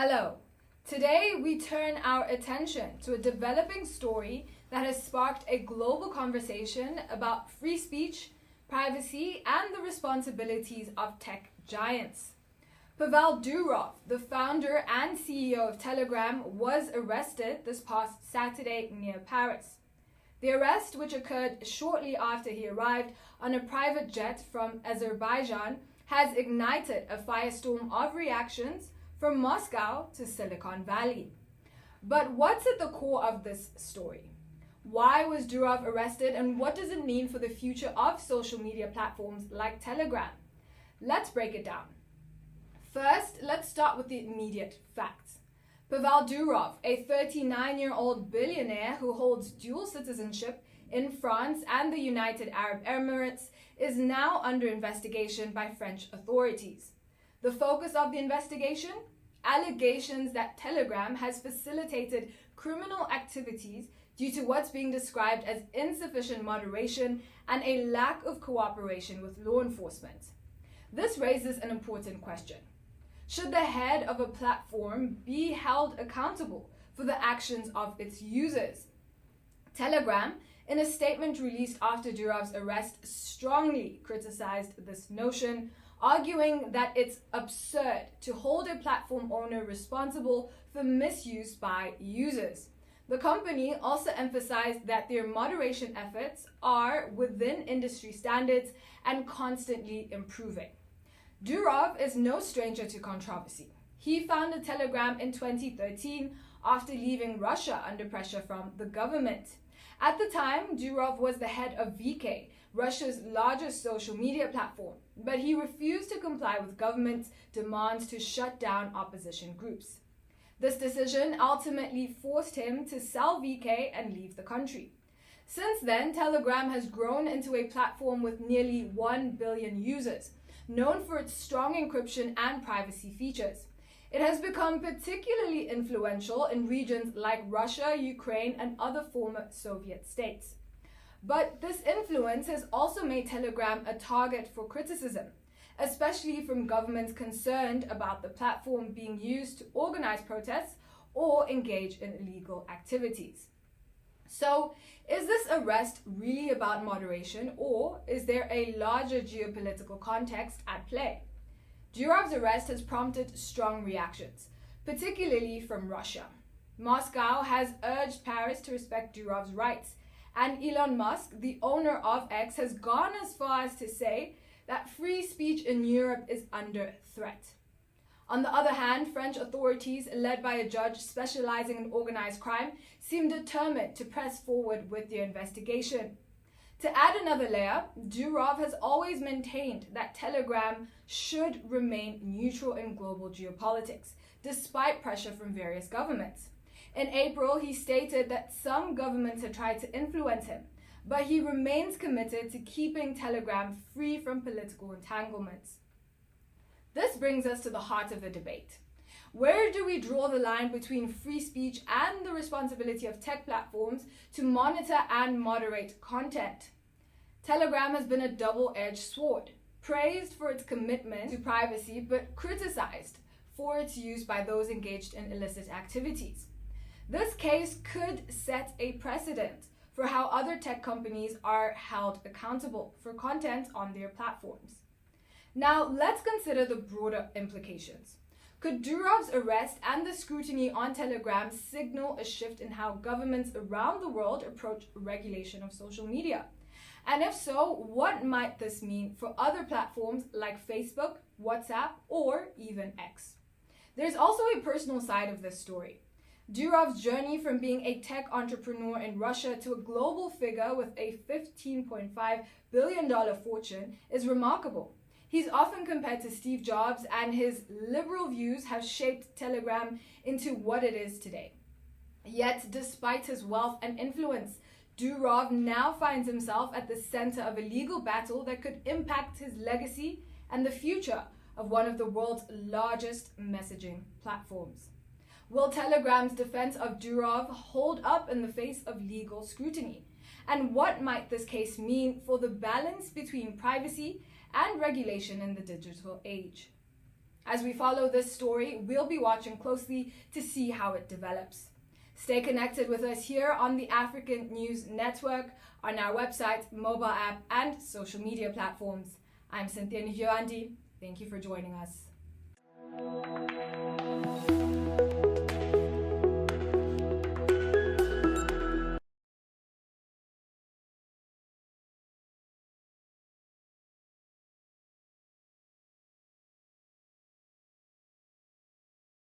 Hello. Today we turn our attention to a developing story that has sparked a global conversation about free speech, privacy, and the responsibilities of tech giants. Pavel Durov, the founder and CEO of Telegram, was arrested this past Saturday near Paris. The arrest, which occurred shortly after he arrived on a private jet from Azerbaijan, has ignited a firestorm of reactions from Moscow to Silicon Valley. But what's at the core of this story? Why was Durov arrested, and what does it mean for the future of social media platforms like Telegram? Let's break it down. First, let's start with the immediate facts. Pavel Durov, a 39-year-old billionaire who holds dual citizenship in France and the United Arab Emirates, is now under investigation by French authorities. The focus of the investigation? Allegations that Telegram has facilitated criminal activities due to what's being described as insufficient moderation and a lack of cooperation with law enforcement. This raises an important question. Should the head of a platform be held accountable for the actions of its users? Telegram, in a statement released after Durov's arrest, strongly criticized this notion, arguing that it's absurd to hold a platform owner responsible for misuse by users. The company also emphasized that their moderation efforts are within industry standards and constantly improving. Durov is no stranger to controversy. He founded Telegram in 2013 after leaving Russia under pressure from the government. At the time, Durov was the head of VK, Russia's largest social media platform, but he refused to comply with government's demands to shut down opposition groups. This decision ultimately forced him to sell VK and leave the country. Since then, Telegram has grown into a platform with nearly 1 billion users, known for its strong encryption and privacy features. It has become particularly influential in regions like Russia, Ukraine, and other former Soviet states. But this influence has also made Telegram a target for criticism, especially from governments concerned about the platform being used to organize protests or engage in illegal activities. So, is this arrest really about moderation, or is there a larger geopolitical context at play? Durov's arrest has prompted strong reactions, particularly from Russia. Moscow has urged Paris to respect Durov's rights, and Elon Musk, the owner of X, has gone as far as to say that free speech in Europe is under threat. On the other hand, French authorities, led by a judge specializing in organized crime, seem determined to press forward with their investigation. To add another layer, Durov has always maintained that Telegram should remain neutral in global geopolitics, despite pressure from various governments. In April, he stated that some governments had tried to influence him, but he remains committed to keeping Telegram free from political entanglements. This brings us to the heart of the debate. Where do we draw the line between free speech and the responsibility of tech platforms to monitor and moderate content? Telegram has been a double-edged sword, praised for its commitment to privacy, but criticized for its use by those engaged in illicit activities. This case could set a precedent for how other tech companies are held accountable for content on their platforms. Now, let's consider the broader implications. Could Durov's arrest and the scrutiny on Telegram signal a shift in how governments around the world approach regulation of social media? And if so, what might this mean for other platforms like Facebook, WhatsApp, or even X? There's also a personal side of this story. Durov's journey from being a tech entrepreneur in Russia to a global figure with a $15.5 billion fortune is remarkable. He's often compared to Steve Jobs, and his liberal views have shaped Telegram into what it is today. Yet, despite his wealth and influence, Durov now finds himself at the center of a legal battle that could impact his legacy and the future of one of the world's largest messaging platforms. Will Telegram's defense of Durov hold up in the face of legal scrutiny? And what might this case mean for the balance between privacy and regulation in the digital age? As we follow this story, we'll be watching closely to see how it develops. Stay connected with us here on the African News Network, on our website, mobile app, and social media platforms. I'm Cynthia Njoandi. Thank you for joining us.